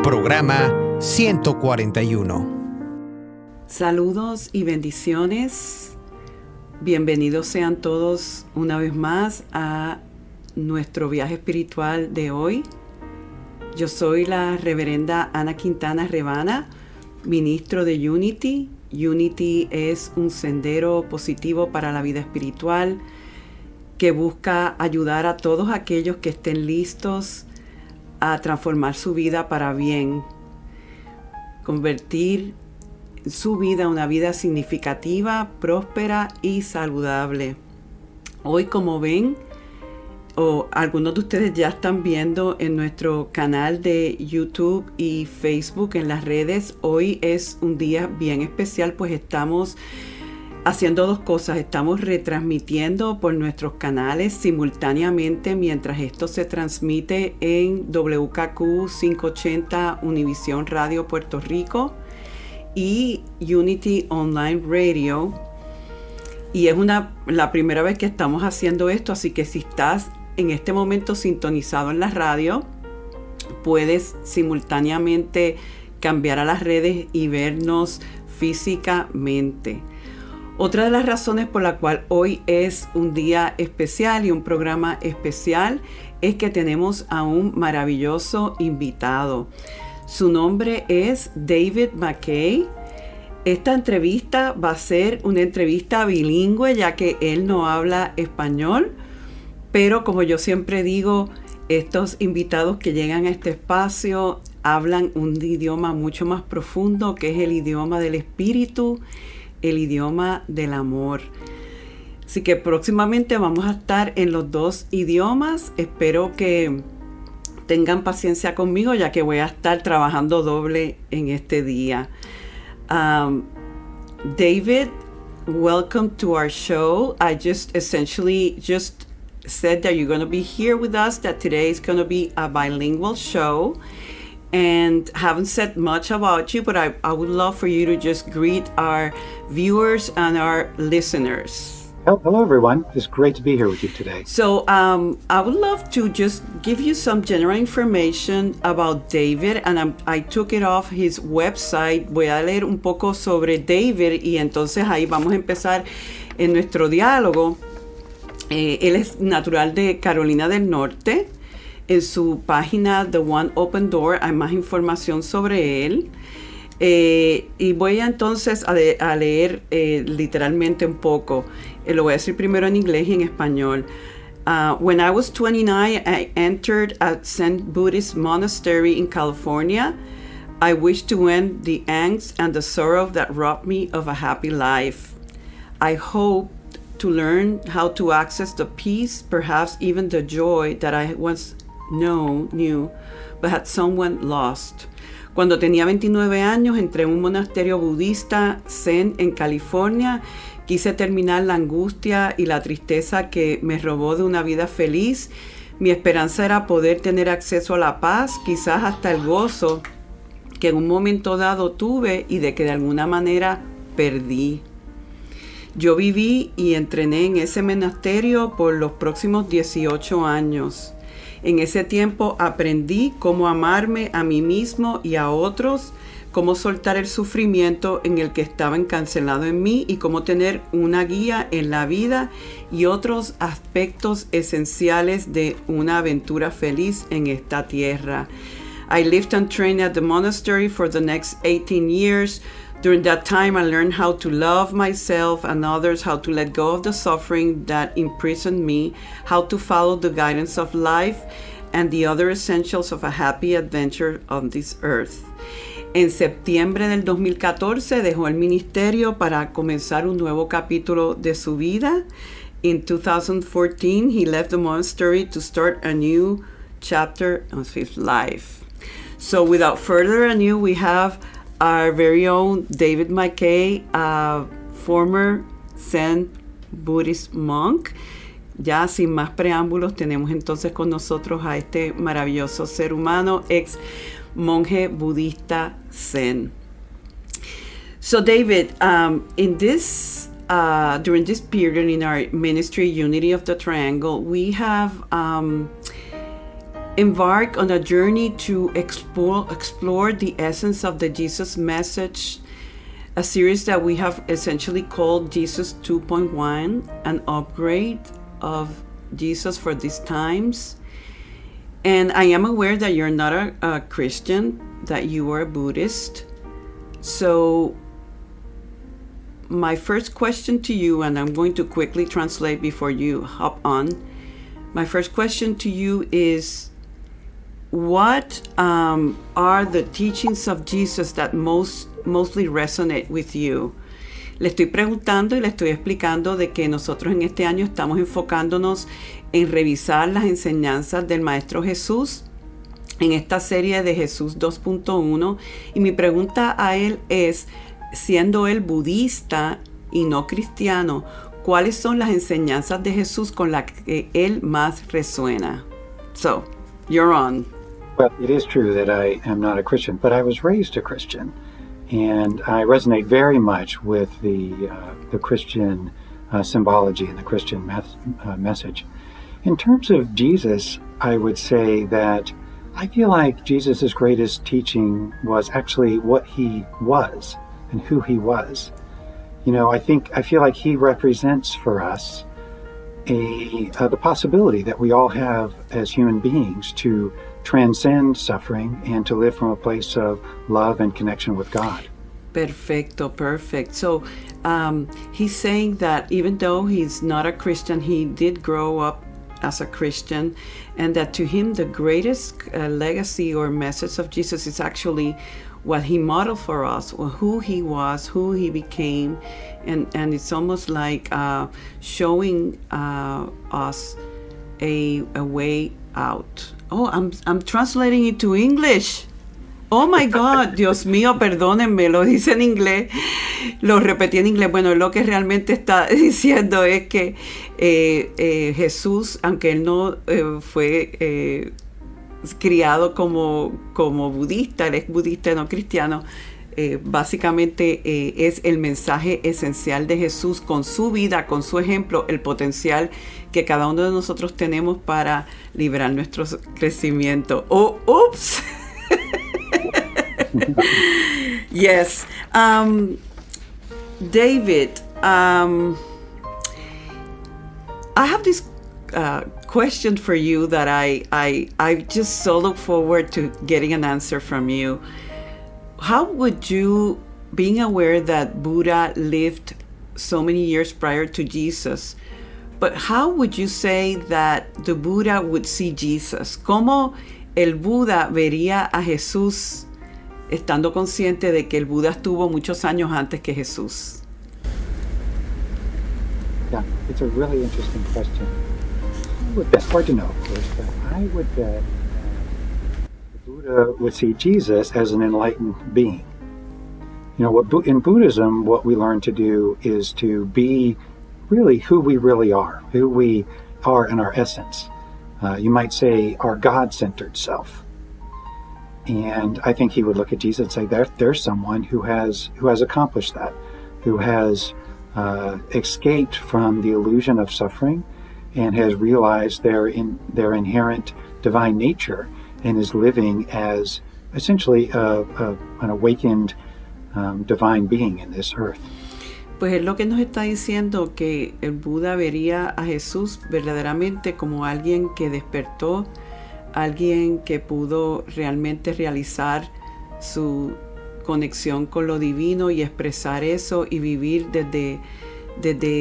Programa 141. Saludos y bendiciones. Bienvenidos sean todos una vez más a nuestro viaje espiritual de hoy. Yo soy la reverenda Ana Quintana RevAna, ministro de Unity. Unity es un sendero positivo para la vida espiritual que busca ayudar a todos aquellos que estén listos a transformar su vida para bien, convertir su vida en una vida significativa, próspera y saludable. Hoy, como ven, o algunos de ustedes ya están viendo en nuestro canal de YouTube y Facebook, en las redes, hoy es un día bien especial, pues estamos haciendo dos cosas. Estamos retransmitiendo por nuestros canales simultáneamente mientras esto se transmite en WKQ 580 Univision Radio Puerto Rico y Unity Online Radio. Y es la primera vez que estamos haciendo esto, así que si estás en este momento sintonizado en la radio, puedes simultáneamente cambiar a las redes y vernos físicamente. Otra de las razones por la cual hoy es un día especial y un programa especial es que tenemos a un maravilloso invitado. Su nombre es David McKay. Esta entrevista va a ser una entrevista bilingüe, ya que él no habla español, pero como yo siempre digo, estos invitados que llegan a este espacio hablan un idioma mucho más profundo, que es el idioma del espíritu, el idioma del amor. Así que próximamente vamos a estar en los dos idiomas. Espero que tengan paciencia conmigo, ya que voy a estar trabajando doble en este día. David, welcome to our show. I essentially said that you're going to be here with us, that today is going to be a bilingual show. And haven't said much about you, but I would love for you to just greet our viewers and our listeners. Hello, everyone. It's great to be here with you today. So I would love to just give you some general information about David, and I took it off his website. Voy a leer un poco sobre David y entonces ahí vamos a empezar en nuestro diálogo. Él es natural de Carolina del Norte. En su página The One Open Door hay más información sobre él. Y voy entonces a leer literalmente un poco. Lo voy a decir primero en inglés y en español. When I was 29, I entered a Zen Buddhist monastery in California. I wished to end the angst and the sorrow that robbed me of a happy life. I hoped to learn how to access the peace, perhaps even the joy that I once knew, but had someone lost. Cuando tenía 29 años, entré en un monasterio budista zen en California. Quise terminar la angustia y la tristeza que me robó de una vida feliz. Mi esperanza era poder tener acceso a la paz, quizás hasta el gozo que en un momento dado tuve y de que de alguna manera perdí. Yo viví y entrené en ese monasterio por los próximos 18 años. En ese tiempo aprendí cómo amarme a mí mismo y a otros, cómo soltar el sufrimiento en el que estaba encarcelado en mí y cómo tener una guía en la vida y otros aspectos esenciales de una aventura feliz en esta tierra. I lived and trained at the monastery for the next 18 years. During that time, I learned how to love myself and others, how to let go of the suffering that imprisoned me, how to follow the guidance of life, and the other essentials of a happy adventure on this earth. En septiembre del 2014 dejó el ministerio para comenzar un nuevo capítulo de su vida. In 2014, he left the monastery to start a new chapter of his life. So without further ado, we have our very own David McKay, a former Zen Buddhist monk. Ya sin más preámbulos, tenemos entonces con nosotros a este maravilloso ser humano, ex monje budista Zen. So David, in this during this period in our ministry, Unity of the Triangle, we have embark on a journey to explore the essence of the Jesus message, a series that we have essentially called Jesus 2.1, an upgrade of Jesus for these times. And I am aware that you're not a Christian, that you are a Buddhist. So my first question to you, and I'm going to quickly translate before you hop on. My first question to you is, what are the teachings of Jesus that mostly resonate with you? Le estoy preguntando y le estoy explicando de que nosotros en este año estamos enfocándonos en revisar las enseñanzas del Maestro Jesús en esta serie de Jesús 2.1. Y mi pregunta a él es, siendo él budista y no cristiano, ¿cuáles son las enseñanzas de Jesús con las que él más resuena? So, you're on. Well, it is true that I am not a Christian, but I was raised a Christian, and I resonate very much with the Christian symbology and the Christian message. In terms of Jesus, I would say that I feel like Jesus' greatest teaching was actually what he was and who he was. You know, I feel like he represents for us the possibility that we all have as human beings to transcend suffering and to live from a place of love and connection with God. Perfecto, perfect. So he's saying that even though he's not a Christian, he did grow up as a Christian, and that to him the greatest legacy or message of Jesus is actually what he modeled for us, or who he was, who he became, and it's almost like showing us a way out. Oh, I'm translating it to English. Oh my God, Dios mío, perdónenme, lo dice en inglés, lo repetí en inglés. Bueno, lo que realmente está diciendo es que Jesús, aunque él no fue criado como budista, él es budista, no cristiano, básicamente es el mensaje esencial de Jesús con su vida, con su ejemplo, el potencial que cada uno de nosotros tenemos para librar nuestro crecimiento. Oh, oops. Yes. David, I have this question for you that I just so look forward to getting an answer from you. How would you, being aware that Buddha lived so many years prior to Jesus, but how would you say that the Buddha would see Jesus? ¿Cómo el Buda vería a Jesús estando consciente de que el Buda estuvo muchos años antes que Jesús? Yeah, it's a really interesting question. It's hard to know, of course, but I would bet the Buddha would see Jesus as an enlightened being. You know, in Buddhism, what we learn to do is to be really who we really are in our essence. You might say our God-centered self. And I think he would look at Jesus and say, there's someone who has accomplished that, who has escaped from the illusion of suffering and has realized their inherent divine nature and is living as essentially an awakened divine being in this earth. Pues es lo que nos está diciendo, que el Buda vería a Jesús verdaderamente como alguien que despertó, alguien que pudo realmente realizar su conexión con lo divino y expresar eso y vivir desde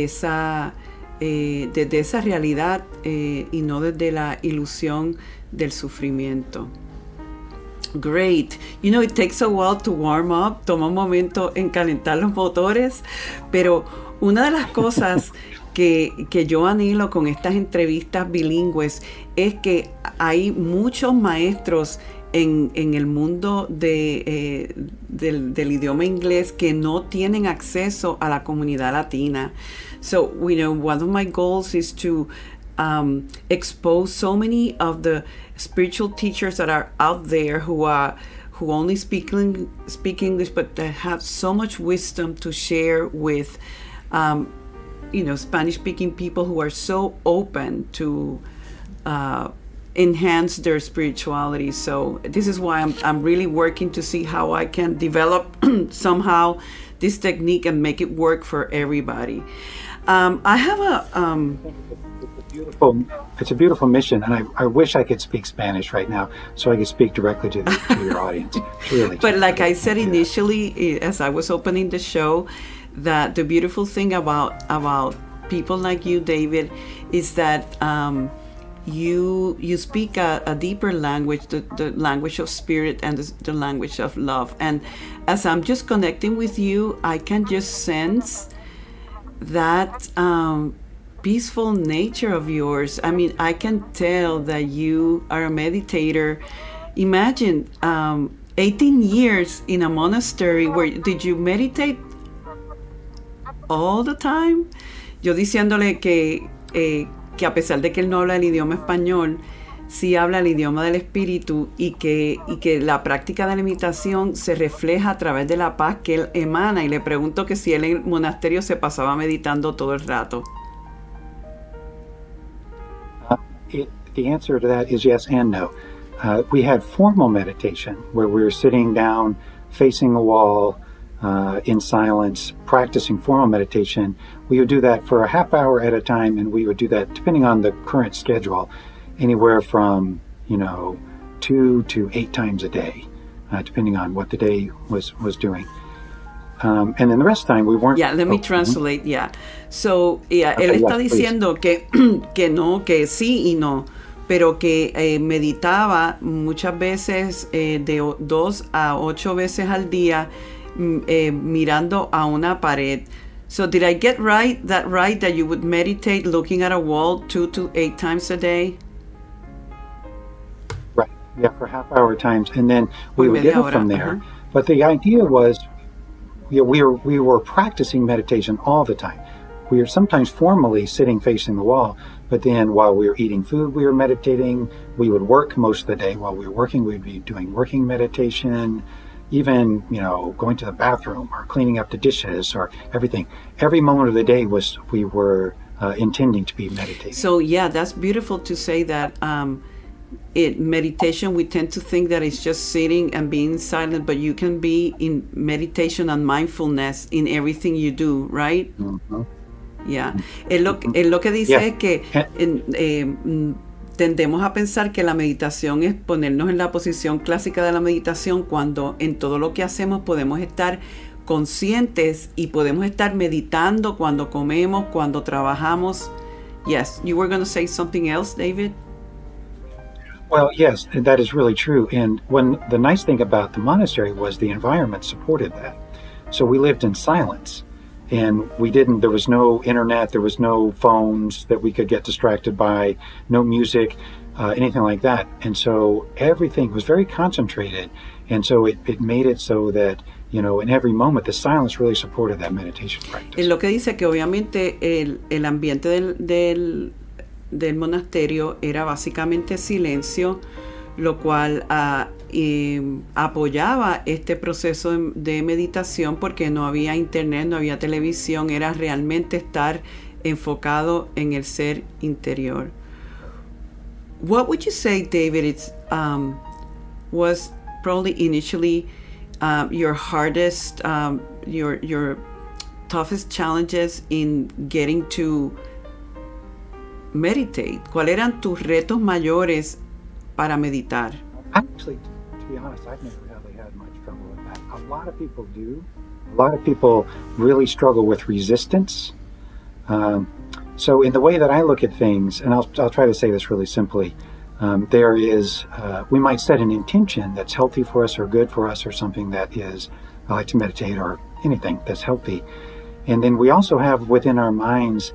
esa realidad y no desde la ilusión del sufrimiento. Great. You know, it takes a while to warm up. Toma un momento en calentar los motores, pero una de las cosas que yo anhelo con estas entrevistas bilingües es que hay muchos maestros en el mundo del idioma inglés que no tienen acceso a la comunidad latina. So, you know, one of my goals is to expose so many of the spiritual teachers that are out there who only speak English, but that have so much wisdom to share with Spanish-speaking people who are so open to enhance their spirituality. So this is why I'm really working to see how I can develop somehow this technique and make it work for everybody. I have it's a beautiful mission, and I wish I could speak Spanish right now so I could speak directly to your audience. Really. But like I said initially, as I was opening the show, that the beautiful thing about people like you, David, is that you speak a deeper language, the language of spirit and the language of love. And as I'm just connecting with you, I can just sense that peaceful nature of yours. I mean, I can tell that you are a meditator. Imagine 18 years in a monastery. Did you meditate all the time? Yo diciéndole que a pesar de que él no habla el idioma español, sí habla el idioma del espíritu y que la práctica de la meditación se refleja a través de la paz que él emana. Y le pregunto que si él en el monasterio se pasaba meditando todo el rato. The answer to that is yes and no. We had formal meditation where we were sitting down, facing a wall, in silence, practicing formal meditation. We would do that for a half hour at a time, and we would do that, depending on the current schedule, anywhere from 2 to 8 times a day, depending on what the day was doing. And then the rest of the time we weren't. Yeah, let me translate. Yeah. So, él está diciendo que no, que sí y no, pero que meditaba muchas veces de 2 a 8 veces al día mirando a una pared. So did I get that you would meditate looking at a wall 2 to 8 times a day? Right. Yeah, for half-hour times, and then we would get it from there. But the idea was, we were practicing meditation all the time. We were sometimes formally sitting facing the wall, but then while we were eating food, we were meditating. We would work most of the day. While we were working, we'd be doing working meditation, even, going to the bathroom or cleaning up the dishes or everything. Every moment of the day we were intending to be meditating. So yeah, that's beautiful to say that meditation, we tend to think that it's just sitting and being silent, but you can be in meditation and mindfulness in everything you do, right? Mm-hmm. Yeah. Él lo que dice es que tendemos a pensar que la meditación es ponernos en la posición clásica de la meditación, cuando en todo lo que hacemos podemos estar conscientes y podemos estar meditando cuando comemos, cuando trabajamos. Yes, you were going to say something else, David? Well, yes, that is really true. And the nice thing about the monastery was the environment supported that. So we lived in silence, and there was no internet, there was no phones that we could get distracted by, no music, anything like that. And so everything was very concentrated. And so it made it so that, in every moment, the silence really supported that meditation practice. Es lo que dice que obviamente el ambiente del monasterio era básicamente silencio, lo cual apoyaba este proceso de meditación, porque no había internet, no había televisión, era realmente estar enfocado en el ser interior. What would you say, David, was probably initially your hardest, your toughest challenges in getting to meditate? ¿Cuáles eran tus retos mayores para meditar? Actually, to be honest, I've never really had much trouble with that. A lot of people do. A lot of people really struggle with resistance. So in the way that I look at things, and I'll try to say this really simply, there is, we might set an intention that's healthy for us or good for us, or something that is, I like to meditate, or anything that's healthy. And then we also have within our minds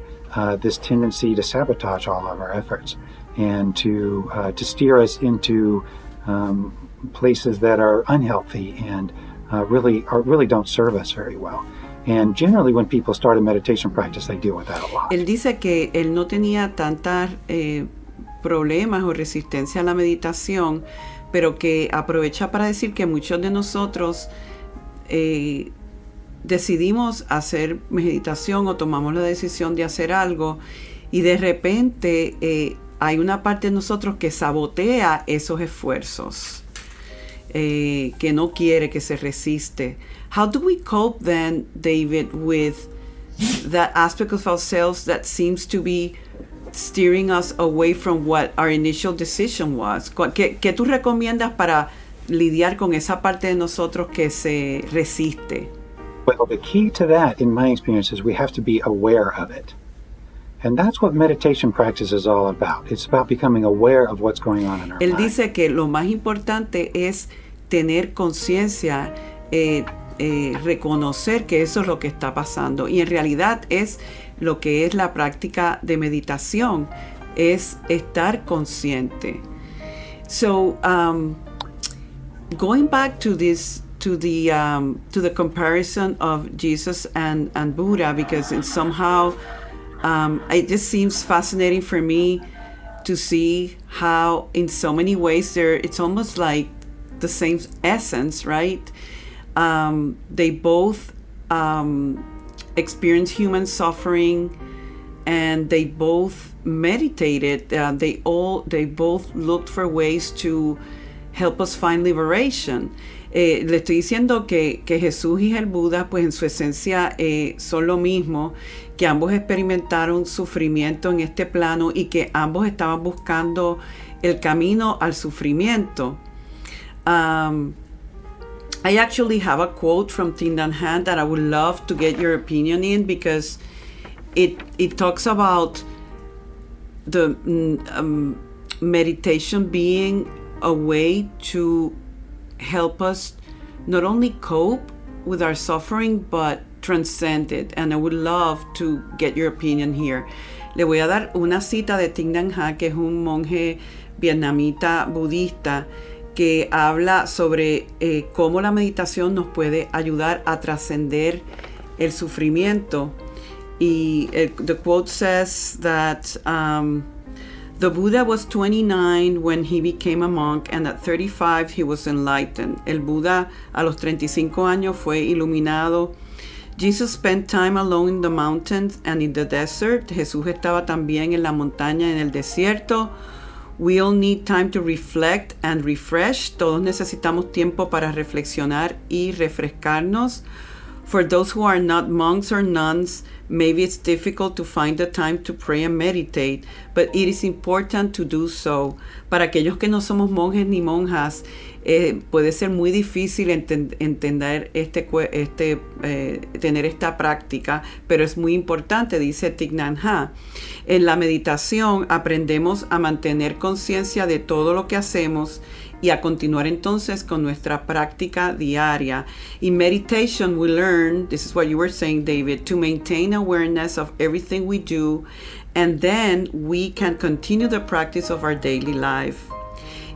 this tendency to sabotage all of our efforts, and to steer us into places that are unhealthy and really don't serve us very well. And generally, when people start a meditation practice, they deal with that a lot. Él dice que él no tenía tantas problemas o resistencia a la meditación, pero que aprovecha para decir que muchos de nosotros decidimos hacer meditación o tomamos la decisión de hacer algo, y de repente hay una parte de nosotros que sabotea esos esfuerzos, que no quiere, que se resiste. How do we cope then, David, with that aspect of ourselves that seems to be steering us away from what our initial decision was? ¿Qué tú recomiendas para lidiar con esa parte de nosotros que se resiste? Well, the key to that, in my experience, is we have to be aware of it. And that's what meditation practice is all about. It's about becoming aware of what's going on in our Él mind. dice que lo más importante es tener conciencia, reconocer que eso es lo que está pasando. Y en realidad es lo que es la práctica de meditación, es estar consciente. So, going back to this, to the comparison of Jesus and Buddha, because it somehow it just seems fascinating for me to see how, in so many ways, it's almost like the same essence, right? They both experienced human suffering, and they both meditated. They both looked for ways to help us find liberation. Le estoy diciendo que Jesús y el Buda, pues en su esencia son lo mismo, que ambos experimentaron sufrimiento en este plano y que ambos estaban buscando el camino al sufrimiento. I actually have a quote from Thich Nhat Hanh that I would love to get your opinion in, because it talks about the meditation being a way to help us not only cope with our suffering but transcend it. And I would love to get your opinion here. Le voy a dar una cita de Thich Nhat Hanh, que es un monje vietnamita budista, que habla sobre cómo la meditación nos puede ayudar a trascender el sufrimiento. Y the quote says that the Buddha was 29 when he became a monk, and at 35 he was enlightened. El Buda a los 35 años fue iluminado. Jesus spent time alone in the mountains and in the desert. Jesús estaba también en la montaña, en el desierto. We all need time to reflect and refresh. Todos necesitamos tiempo para reflexionar y refrescarnos. For those who are not monks or nuns, maybe it's difficult to find the time to pray and meditate, but it is important to do so. Para aquellos que no somos monjes ni monjas, puede ser muy difícil entender tener esta práctica, pero es muy importante, dice Thich Nhat Hanh. En la meditación aprendemos a mantener conciencia de todo lo que hacemos y a continuar entonces con nuestra práctica diaria. In meditation we learn, this is what you were saying, David, to maintain awareness of everything we do, and then we can continue the practice of our daily life.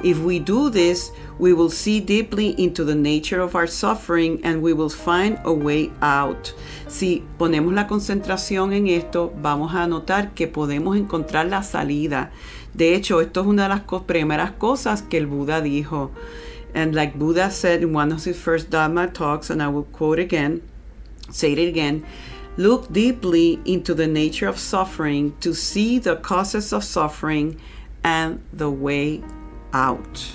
If we do this, we will see deeply into the nature of our suffering and we will find a way out. Si ponemos la concentración en esto, vamos a notar que podemos encontrar la salida. De hecho, esto es una de las primeras cosas que el Buda dijo. And like Buddha said in one of his first Dharma talks, and I will say it again, look deeply into the nature of suffering to see the causes of suffering and the way out.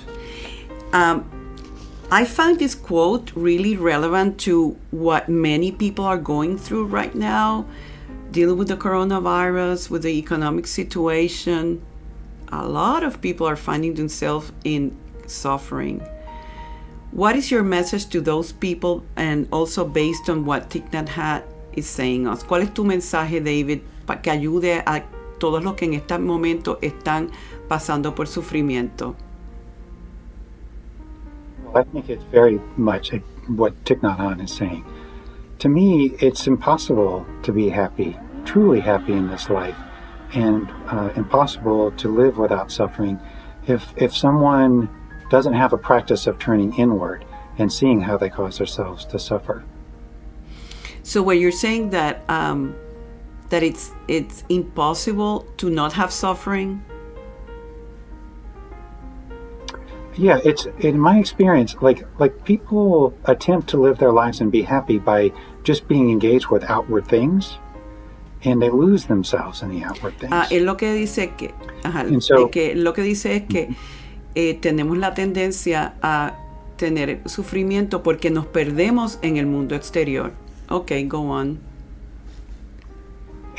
I find this quote really relevant to what many people are going through right now, dealing with the coronavirus, with the economic situation. A lot of people are finding themselves in suffering. What is your message to those people, and also based on what Thich Nhat Hanh is saying us? ¿Cuál es tu mensaje, David, para que ayude a todos los que en este momento están pasando por sufrimiento? Well, I think it's very much what Thich Nhat Hanh is saying. To me, it's impossible to be happy, truly happy in this life, and impossible to live without suffering if someone doesn't have a practice of turning inward and seeing how they cause themselves to suffer. So what you're saying that it's impossible to not have suffering? Yeah, it's in my experience, like people attempt to live their lives and be happy by just being engaged with outward things, and they lose themselves in the outward things. Él lo que dice que, lo que dice es que tenemos la tendencia a tener sufrimiento porque nos perdemos en el mundo exterior. Okay, go on.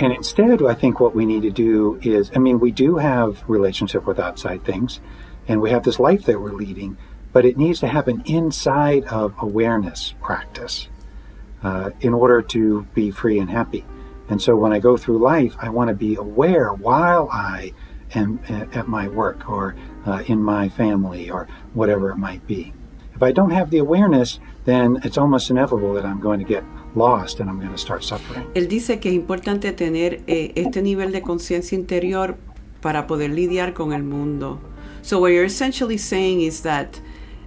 And instead, I think what we need to do is, we do have relationship with outside things, and we have this life that we're leading, but it needs to happen inside of awareness practice in order to be free and happy. And so when I go through life, I want to be aware while I am at my work or in my family or whatever it might be. If I don't have the awareness, then it's almost inevitable that I'm going to get lost and I'm going to start suffering. Él dice que es importante tener este nivel de conciencia interior para poder lidiar con el mundo. So what you're essentially saying is that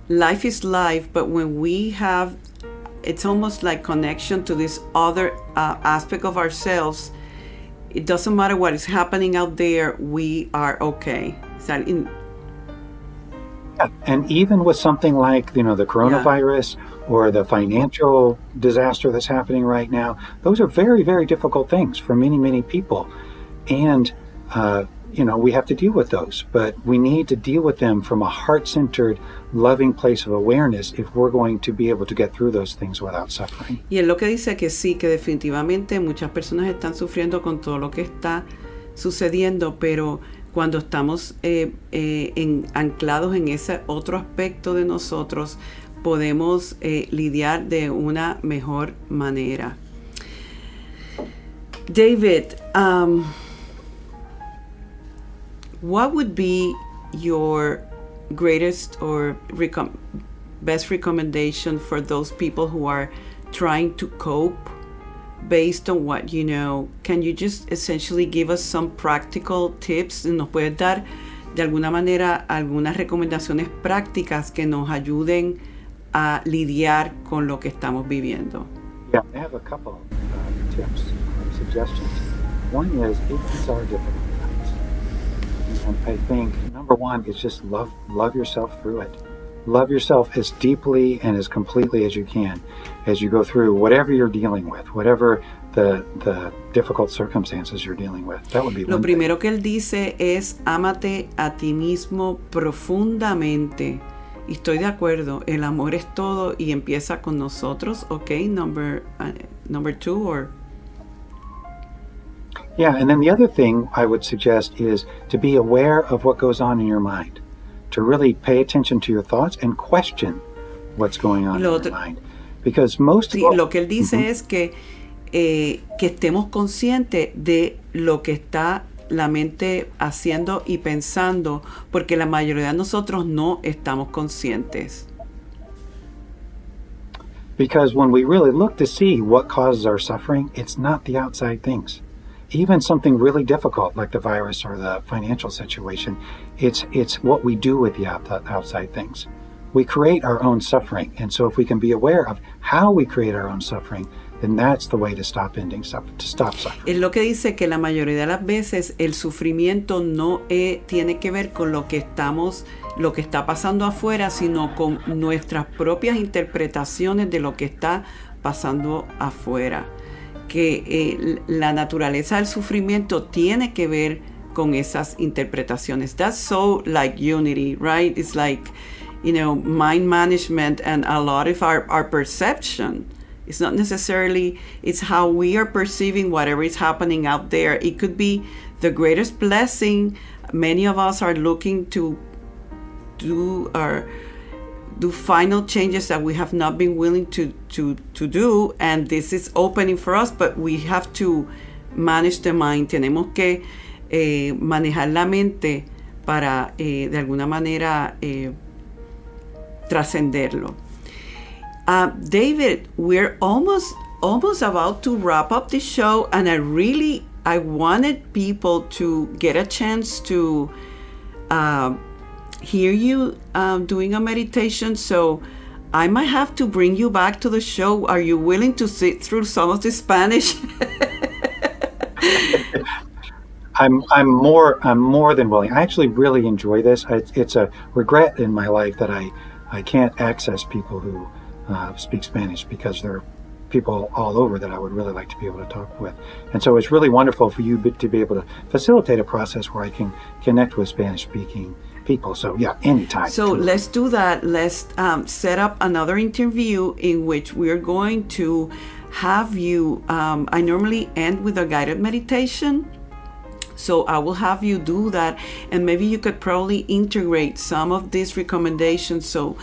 life is life, but when we have, it's almost like connection to this other aspect of ourselves, it doesn't matter what is happening out there, we are okay. And even with something like, the coronavirus or the financial disaster that's happening right now, those are very, very difficult things for many, many people. And, we have to deal with those, but we need to deal with them from a heart-centered, loving place of awareness if we're going to be able to get through those things without suffering. Y él lo que dice que sí, que definitivamente muchas personas están sufriendo con todo lo que está sucediendo, pero cuando estamos anclados en ese otro aspecto de nosotros, podemos lidiar de una mejor manera. David, what would be your greatest or best recommendation for those people who are trying to cope based on what you know? Can you just essentially give us some practical tips? ¿Nos puedes dar de alguna manera algunas recomendaciones prácticas que nos ayuden a lidiar con lo que estamos viviendo? Yeah, I have a couple tips or suggestions. One is these are difficult times. And I think number one is just love yourself through it. Love yourself as deeply and as completely as you can as you go through whatever you're dealing with, whatever the difficult circumstances you're dealing with. That would be Lo one primero thing. que él dice es ámate a ti mismo profundamente. Y estoy de acuerdo, el amor es todo y empieza con nosotros, okay? Number two, or... Yeah, and then the other thing I would suggest is to be aware of what goes on in your mind, to really pay attention to your thoughts and question what's going on in your mind. Because most sí, lo que él dice es que estemos conscientes de lo que está la mente haciendo y pensando, porque la mayoría de nosotros no estamos conscientes. Because when we really look to see what causes our suffering, it's not the outside things. Even something really difficult like the virus or the financial situation, it's what we do with the outside things. We create our own suffering, and so if we can be aware of how we create our own suffering, then that's the way to stop suffering. Es lo que dice que la mayoría de las veces el sufrimiento no tiene que ver con lo que está pasando afuera, sino con nuestras propias interpretaciones de lo que está pasando afuera. Que la naturaleza del sufrimiento tiene que ver con esas interpretaciones. That's so like unity, right? It's like, mind management, and a lot of our perception. It's not necessarily, it's how we are perceiving whatever is happening out there. It could be the greatest blessing. Many of us are looking to do final changes that we have not been willing to do, and this is opening for us, but we have to manage the mind. Tenemos que manejar la mente para de alguna manera trascenderlo. David, we're almost about to wrap up the show, and I wanted people to get a chance to hear you doing a meditation, so I might have to bring you back to the show. Are you willing to sit through some of the Spanish? I'm more than willing. I actually really enjoy this. It's a regret in my life that I can't access people who speak Spanish because they're people all over that I would really like to be able to talk with. And so it's really wonderful for you to be able to facilitate a process where I can connect with Spanish-speaking people. So yeah, anytime. So let's do that. Let's set up another interview in which we're going to have you, I normally end with a guided meditation. So I will have you do that, and maybe you could probably integrate some of these recommendations. So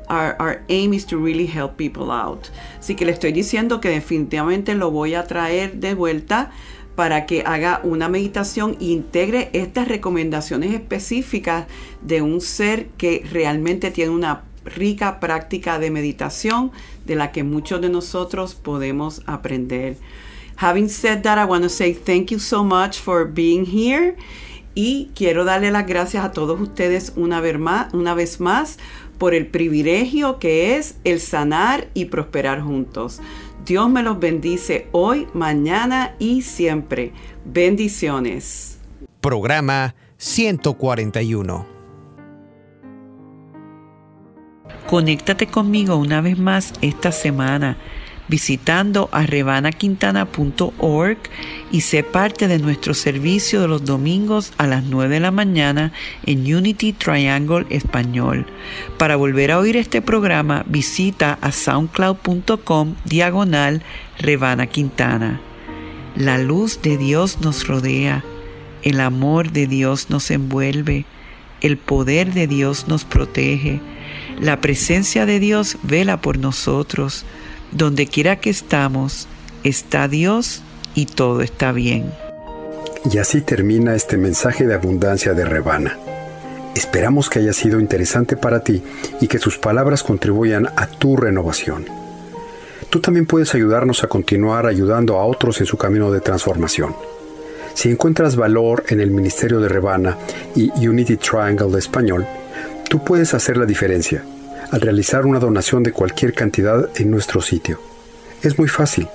our aim is to really help people out. Así que le estoy diciendo que definitivamente lo voy a traer de vuelta para que haga una meditación e integre estas recomendaciones específicas de un ser que realmente tiene una rica práctica de meditación de la que muchos de nosotros podemos aprender. Having said that, I want to say thank you so much for being here. Y quiero darle las gracias a todos ustedes una vez más por el privilegio que es el sanar y prosperar juntos. Dios me los bendice hoy, mañana y siempre. Bendiciones. Programa 141. Conéctate conmigo una vez más esta semana visitando a revanaquintana.org y sé parte de nuestro servicio de los domingos a las 9 de la mañana en Unity Triangle Español. Para volver a oír este programa, visita a soundcloud.com/RevAna Quintana. La luz de Dios nos rodea, el amor de Dios nos envuelve, el poder de Dios nos protege, la presencia de Dios vela por nosotros. Donde quiera que estamos, está Dios y todo está bien. Y así termina este mensaje de abundancia de RevAna. Esperamos que haya sido interesante para ti y que sus palabras contribuyan a tu renovación. Tú también puedes ayudarnos a continuar ayudando a otros en su camino de transformación. Si encuentras valor en el ministerio de RevAna y Unity Triangle de Español, tú puedes hacer la diferencia al realizar una donación de cualquier cantidad en nuestro sitio. Es muy fácil.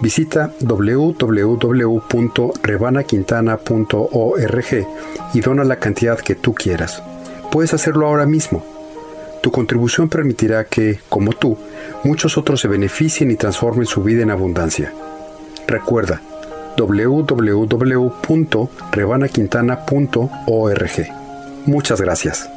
Visita www.revanaquintana.org y dona la cantidad que tú quieras. Puedes hacerlo ahora mismo. Tu contribución permitirá que, como tú, muchos otros se beneficien y transformen su vida en abundancia. Recuerda, www.revanaquintana.org. Muchas gracias.